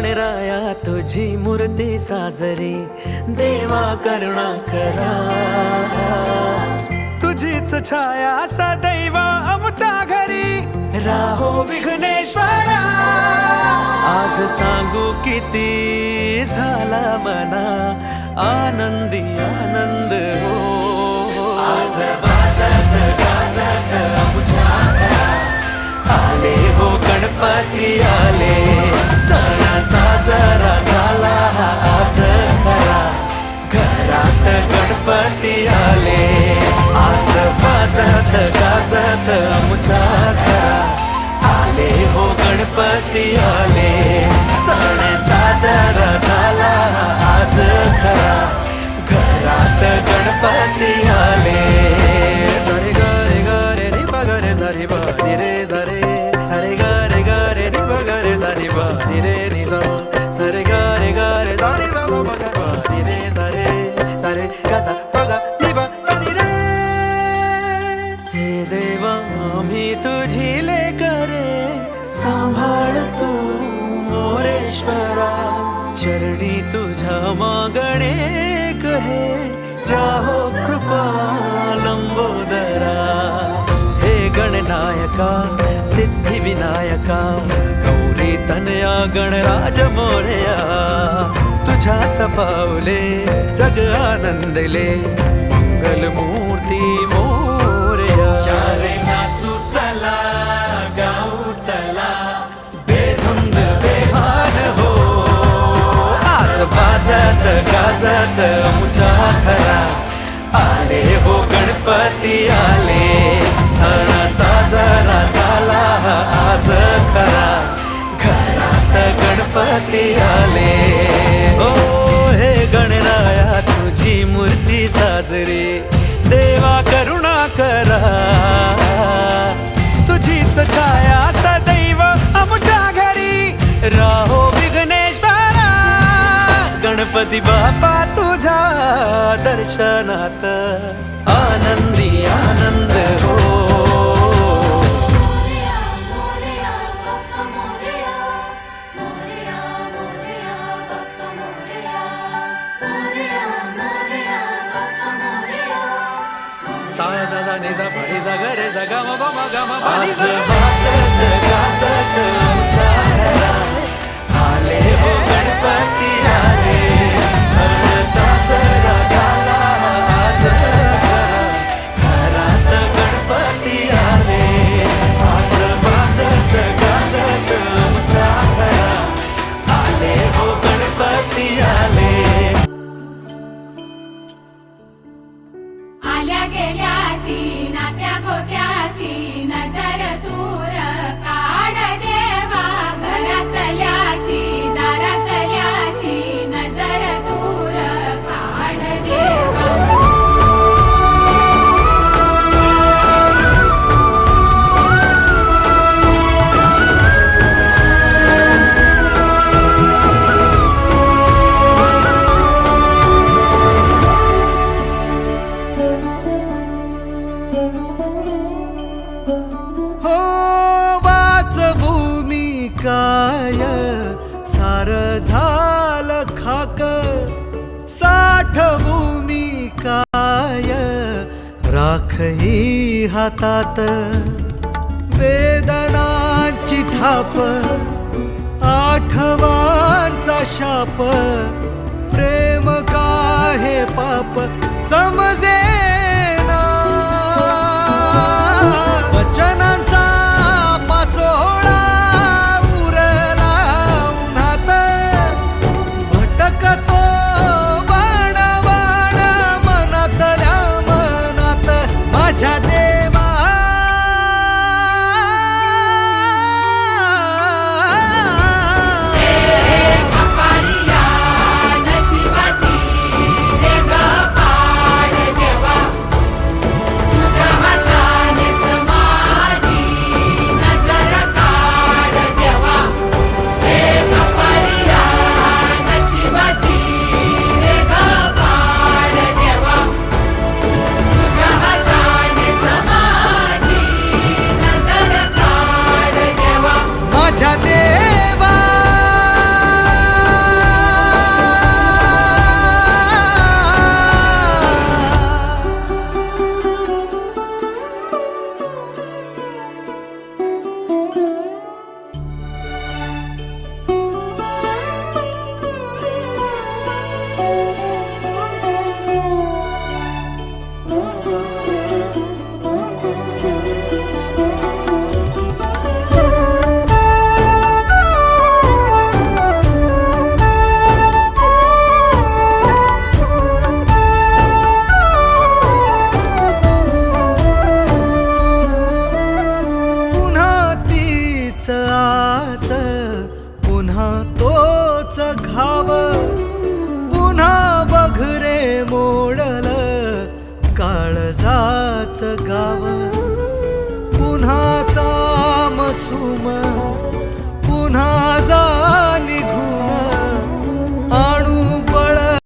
गणराया तुझी मूर्ती साजरी, देवा करुणा करा. तुझीच छाया सदैव आमच्या घरी, राहो विघ्नेश्वरा. आज सांगू किती झाला मना आनंदी आनंद हो. आज वाजत गाजत आमच्या घरात आले हो गणपती आले. सण साजरा झाला आज खरा, घरात गणपती आले. आज वाजत गाजत आमच्या घरात आले हो गणपती आले. सण साजरा झाला आज खरा, घरात गणपती आले. सारे ग रे ग रे रे ब ग रे सा रे ब रे रे सा रे. सारे ग रे ग रे रे ब ग रे सा रे ब रे रे नि सा. सारे ग रे ग रे सा रे सा ब ग ब रे रे सा रे. सारे ग सा ब ग नि ब सा नि रे. हे देवा आम्ही तुझी लेकरे, सांभाळ तू मोरेश्वरा. चरणी तुझ्या मागणे कहे, राहो कृपा लंबोदरा. हे गणनायका सिद्धी विनायका, गौरी तनया गणराज मोरया. तुझ्याच पावले जग आनंदले, मंगल मूर्ती मोरया. रे नाचू चला गाऊ चला, बेधुंद बेभान हो. आज वाजत गाजत आमच्या घरात आले हो गणपती आले. सण साजरा झाला आज खरा, घरात गणपती आले. ओ हे गणराया तुझी मूर्ती साजरी, देवा करुणा करा. तुझीच छाया सदैव आमच्या घरी, राहो विघ्नेश्वरा. गणपती बाप्पा तुझ्या दर्शनात आनंदी आनंद हो. सा सा सा नि सा प रे सा ग रे सा ग म प म ग म प नि सा. वाजत गाजत आमच्या घरात आले हो गणपती आले. सण साजरा झाला आज खरा, घरात गणपती आले. आज वाजत गाजत आमच्या घरात आले हो गणपती आले. आल्या गेल्याची नात्या गोत्याची नजर दूर काढ देवा. घरातल्याची दारातल्याची नजर दूर काढ देवा. हो वाचभूमी काय सार झालं खाक, साठभूमी काय राख ही हातात. वेदनांची थाप आठवांचा शाप, प्रेम काहे पाप समजेना. वचनांचा पाचोळा उरला उन्हात, भटकतो बाण बाण मनातल्या मनात. माझ्या देवा नशिबाची रे ग पाड देवा. तोच घाव पुन्हा बघरे मोडल काळजाच गाव पुन्हा सामसुम